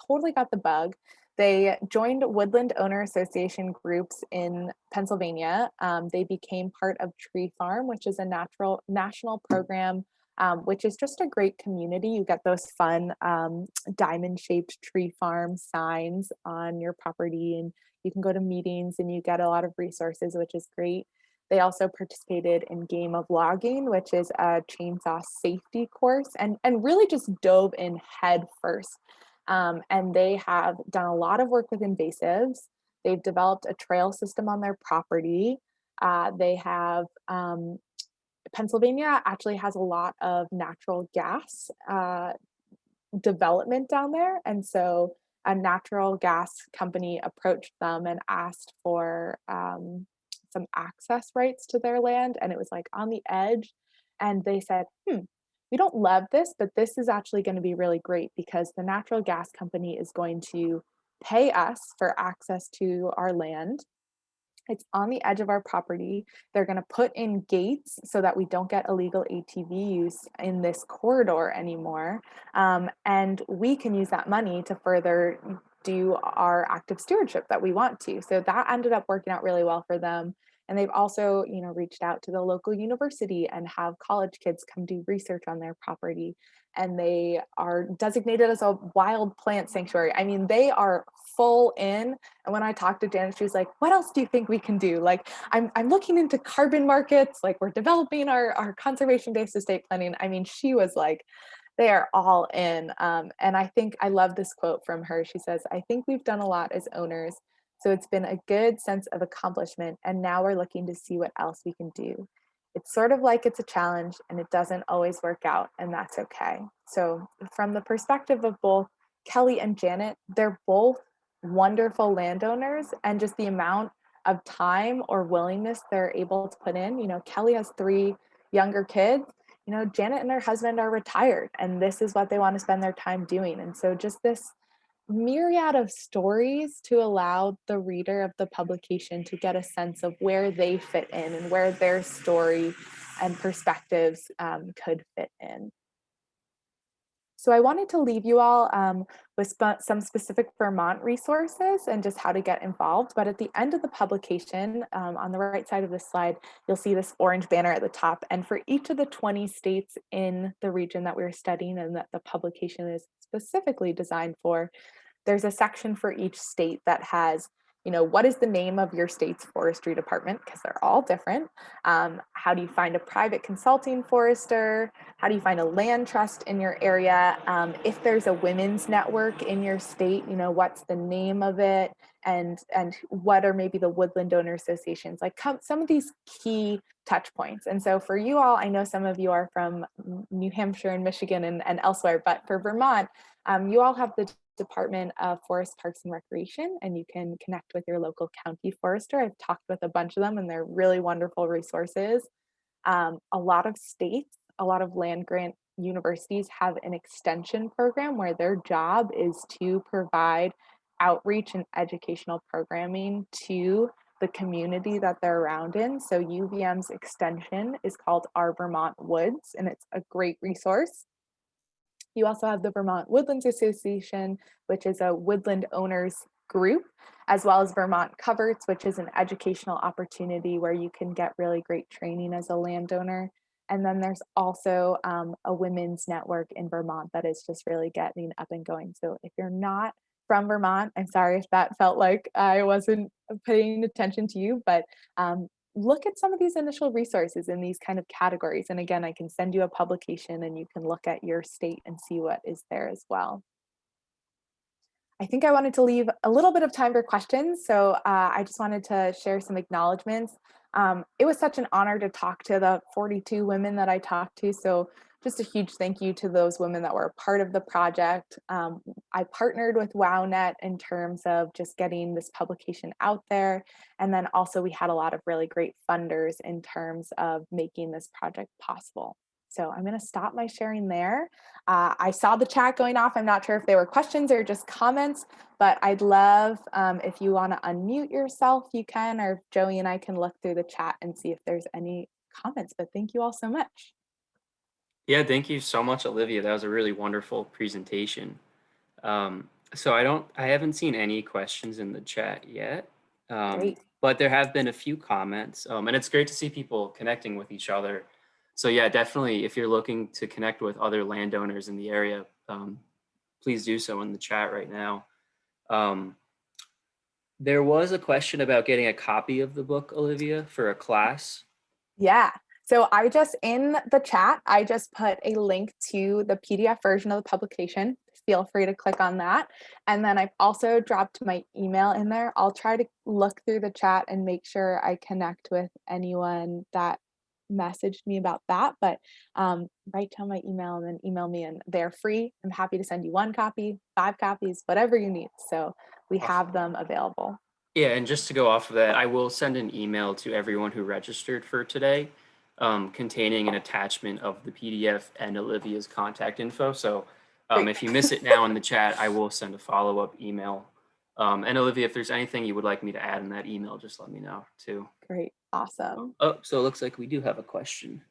totally got the bug. They joined woodland owner association groups in Pennsylvania. They became part of Tree Farm, which is a national program, which is just a great community. You get those fun diamond-shaped tree farm signs on your property, and you can go to meetings and you get a lot of resources, which is great. They also participated in Game of Logging, which is a chainsaw safety course, and really just dove in head first. And they have done a lot of work with invasives. They've developed a trail system on their property. They have Pennsylvania actually has a lot of natural gas development down there. And so a natural gas company approached them and asked for some access rights to their land. And it was like on the edge. And they said, we don't love this, but this is actually going to be really great because the natural gas company is going to pay us for access to our land. It's on the edge of our property. They're going to put in gates so that we don't get illegal ATV use in this corridor anymore. And we can use that money to further do our active stewardship that we want to. So that ended up working out really well for them. And they've also, reached out to the local university and have college kids come do research on their property. And they are designated as a wild plant sanctuary. I mean, they are full in. And when I talked to Janet, she was like, what else do you think we can do? Like, I'm looking into carbon markets, like we're developing our conservation-based estate planning. I mean, she was like, they are all in. And I think I love this quote from her. She says, I think we've done a lot as owners. So it's been a good sense of accomplishment. And now we're looking to see what else we can do. It's sort of like it's a challenge and it doesn't always work out, and that's okay. So, from the perspective of both Kelly and Janet, they're both wonderful landowners, and just the amount of time or willingness they're able to put in. Kelly has 3 younger kids. Janet and her husband are retired, and this is what they want to spend their time doing. And so, just this myriad of stories to allow the reader of the publication to get a sense of where they fit in and where their story and perspectives could fit in. So I wanted to leave you all with some specific Vermont resources and just how to get involved. But at the end of the publication, on the right side of this slide, you'll see this orange banner at the top. And for each of the 20 states in the region that we're studying and that the publication is specifically designed for, there's a section for each state that has, what is the name of your state's forestry department? Because they're all different. How do you find a private consulting forester? How do you find a land trust in your area? If there's a women's network in your state, what's the name of it? And what are maybe the woodland owner associations? Like some of these key touch points. And so for you all, I know some of you are from New Hampshire and Michigan and elsewhere, but for Vermont, you all have the Department of Forest, Parks, and Recreation, and you can connect with your local county forester. I've talked with a bunch of them, and they're really wonderful resources. A lot of states, a lot of land grant universities have an extension program where their job is to provide outreach and educational programming to the community that they're around in. So UVM's extension is called Our Vermont Woods, and it's a great resource. You also have the Vermont Woodlands Association, which is a woodland owners group, as well as Vermont Coverts, which is an educational opportunity where you can get really great training as a landowner. And then there's also a women's network in Vermont that is just really getting up and going. So if you're not from Vermont, I'm sorry if that felt like I wasn't paying attention to you, but look at some of these initial resources in these kind of categories. And again, I can send you a publication and you can look at your state and see what is there as well. I think I wanted to leave a little bit of time for questions. So I just wanted to share some acknowledgements. It was such an honor to talk to the 42 women that I talked to. So just a huge thank you to those women that were a part of the project. I partnered with WowNet in terms of just getting this publication out there. And then also we had a lot of really great funders in terms of making this project possible. So I'm going to stop my sharing there. I saw the chat going off. I'm not sure if they were questions or just comments, but I'd love if you want to unmute yourself, you can, or if Joey and I can look through the chat and see if there's any comments. But thank you all so much. Yeah, thank you so much, Olivia. That was a really wonderful presentation. So I haven't seen any questions in the chat yet, Great. but there have been a few comments, and it's great to see people connecting with each other. So yeah, definitely, if you're looking to connect with other landowners in the area, please do so in the chat right now. There was a question about getting a copy of the book, Olivia, for a class. Yeah. So in the chat, I just put a link to the PDF version of the publication. Feel free to click on that. And then I've also dropped my email in there. I'll try to look through the chat and make sure I connect with anyone that messaged me about that. But write down my email and then email me, and they're free. I'm happy to send you 1 copy, 5 copies, whatever you need. So we have them available. Yeah, and just to go off of that, I will send an email to everyone who registered for today, containing an attachment of the PDF and Olivia's contact info. So if you miss it now in the chat, I will send a follow-up email. And Olivia, if there's anything you would like me to add in that email, just let me know too. Great. Awesome. Oh, so it looks like we do have a question.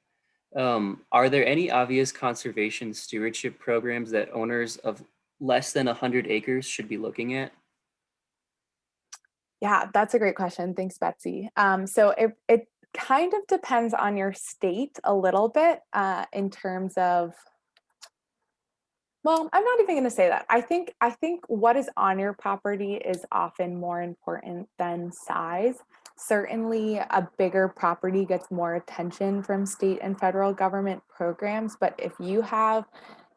Are there any obvious conservation stewardship programs that owners of less than 100 acres should be looking at? Yeah, that's a great question. Thanks, Betsy. So it kind of depends on your state a little bit in terms of, well, I'm not even going to say that. I think what is on your property is often more important than size. Certainly, a bigger property gets more attention from state and federal government programs, but if you have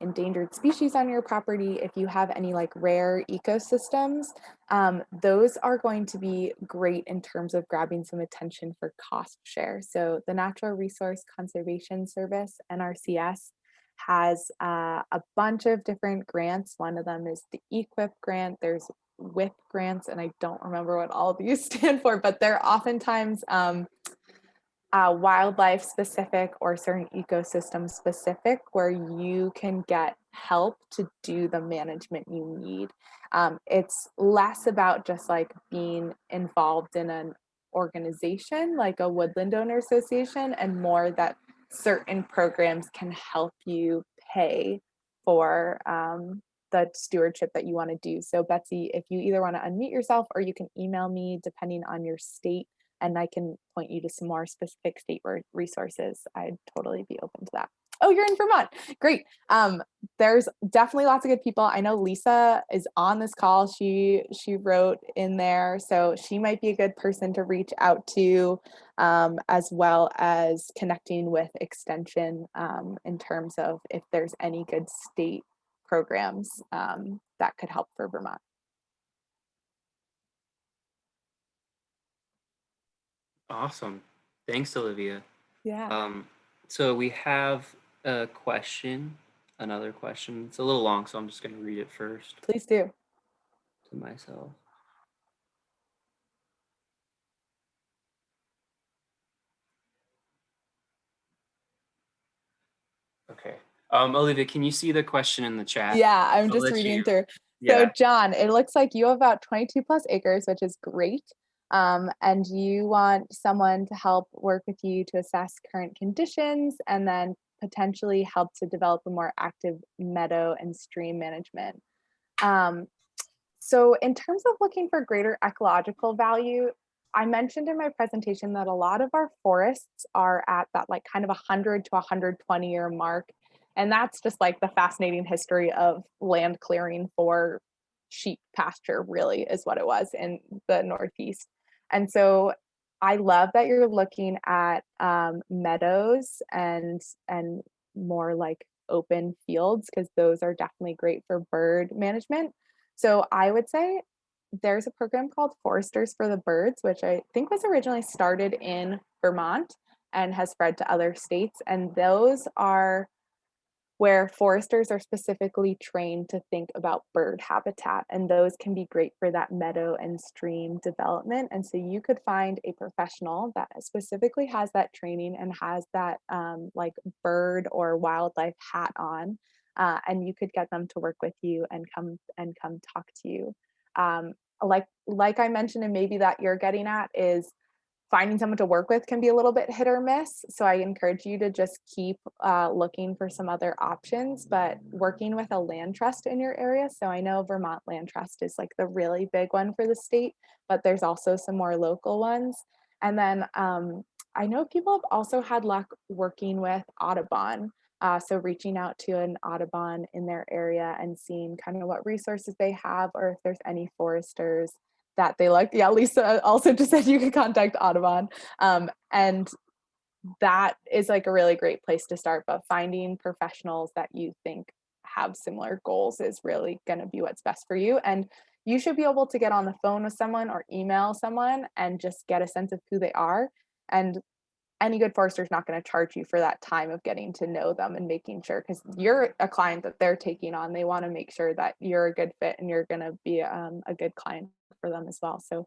endangered species on your property, if you have any like rare ecosystems, those are going to be great in terms of grabbing some attention for cost share. So the Natural Resource Conservation Service, NRCS, has a bunch of different grants. One of them is the EQIP grant. There's WIP grants, and I don't remember what all of these stand for, but they're oftentimes wildlife specific or certain ecosystem specific, where you can get help to do the management you need. It's less about just like being involved in an organization like a woodland owner association, and more that certain programs can help you pay for the stewardship that you want to do. So Betsy, if you either want to unmute yourself or you can email me depending on your state, and I can point you to some more specific state resources, I'd totally be open to that. Oh, you're in Vermont. Great. There's definitely lots of good people. I know Lisa is on this call. She wrote in there, so she might be a good person to reach out to, as well as connecting with Extension in terms of if there's any good state programs that could help for Vermont. Awesome. Thanks, Olivia. Yeah, So we have a question, another question. It's a little long, so I'm just going to read it first please do. to myself. Okay. Olivia, can you see the question in the chat? Yeah, I'm I'll just let reading you. through. So Yeah. John, it looks like you have about 22 plus acres, which is great. And you want someone to help work with you to assess current conditions and then potentially help to develop a more active meadow and stream management. Um, so in terms of looking for greater ecological value, I mentioned in my presentation that a lot of our forests are at that like kind of 100 to 120-year mark. And that's just like the fascinating history of land clearing for sheep pasture, really, is what it was in the Northeast. And so I love that you're looking at meadows and more like open fields, because those are definitely great for bird management. So I would say there's a program called Foresters for the Birds, which I think was originally started in Vermont and has spread to other states. And those are where foresters are specifically trained to think about bird habitat. And those can be great for that meadow and stream development. And so you could find a professional that specifically has that training and has that like bird or wildlife hat on. And you could get them to work with you and come talk to you. Um, like I mentioned, and maybe that you're getting at, is finding someone to work with can be a little bit hit or miss. So I encourage you to just keep looking for some other options, but working with a land trust in your area. So I know Vermont Land Trust is like the really big one for the state, but there's also some more local ones. And then I know people have also had luck working with Audubon. So reaching out to an Audubon in their area and seeing kind of what resources they have, or if there's any foresters that they like. Yeah, Lisa also just said you could contact Audubon. And that is like a really great place to start. But finding professionals that you think have similar goals is really going to be what's best for you. And you should be able to get on the phone with someone or email someone and just get a sense of who they are. And any good forester is not going to charge you for that time of getting to know them and making sure, because you're a client that they're taking on. They want to make sure that you're a good fit and you're going to be a good client for them as well. So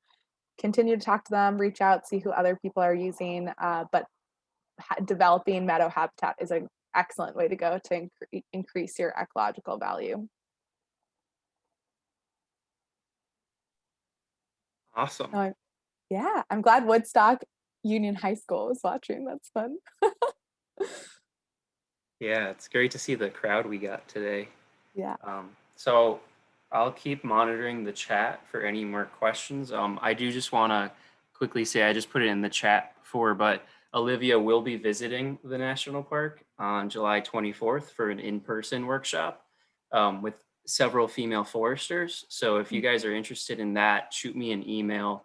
continue to talk to them, reach out, see who other people are using. But developing meadow habitat is an excellent way to go to increase your ecological value. Awesome. So, yeah, I'm glad Woodstock Union High School was watching. That's fun. Yeah, it's great to see the crowd we got today. Yeah. So I'll keep monitoring the chat for any more questions. I do just want to quickly say I just put it in the chat before, but Olivia will be visiting the national park on July 24th for an in-person workshop with several female foresters. So if you guys are interested in that, shoot me an email.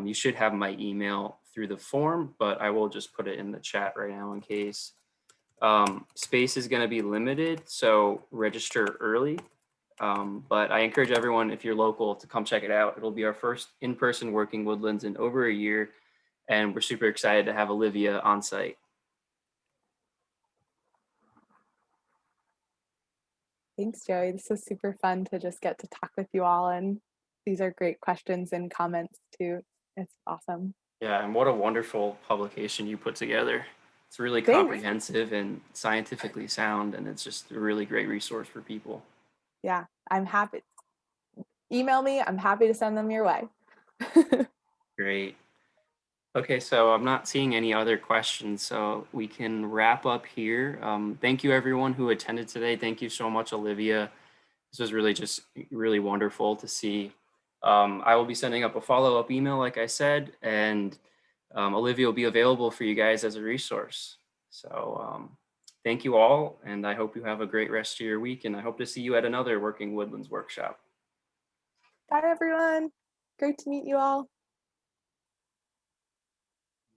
You should have my email through the form, but I will just put it in the chat right now in case. Space is going to be limited, so register early. But I encourage everyone, if you're local, to come check it out. It'll be our first in-person Working Woodlands in over a year, and we're super excited to have Olivia on site. Thanks, Joey. This was super fun to just get to talk with you all, and these are great questions and comments too. It's awesome. Yeah, and what a wonderful publication you put together. It's really Thanks. comprehensive and scientifically sound, and it's just a really great resource for people. Yeah, I'm happy. Email me. I'm happy to send them your way. Great. Okay, so I'm not seeing any other questions, so we can wrap up here. Thank you everyone who attended today. Thank you so much, Olivia. This was really just really wonderful to see. I will be sending up a follow-up email, like I said, and Olivia will be available for you guys as a resource. So thank you all, and I hope you have a great rest of your week, and I hope to see you at another Working Woodlands workshop. Bye, everyone. Great to meet you all.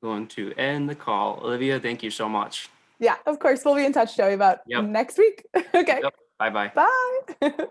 Going to end the call. Olivia, thank you so much. Yeah, of course. We'll be in touch, Joey, about Yep. next week. Okay. Yep. Bye-bye. Bye.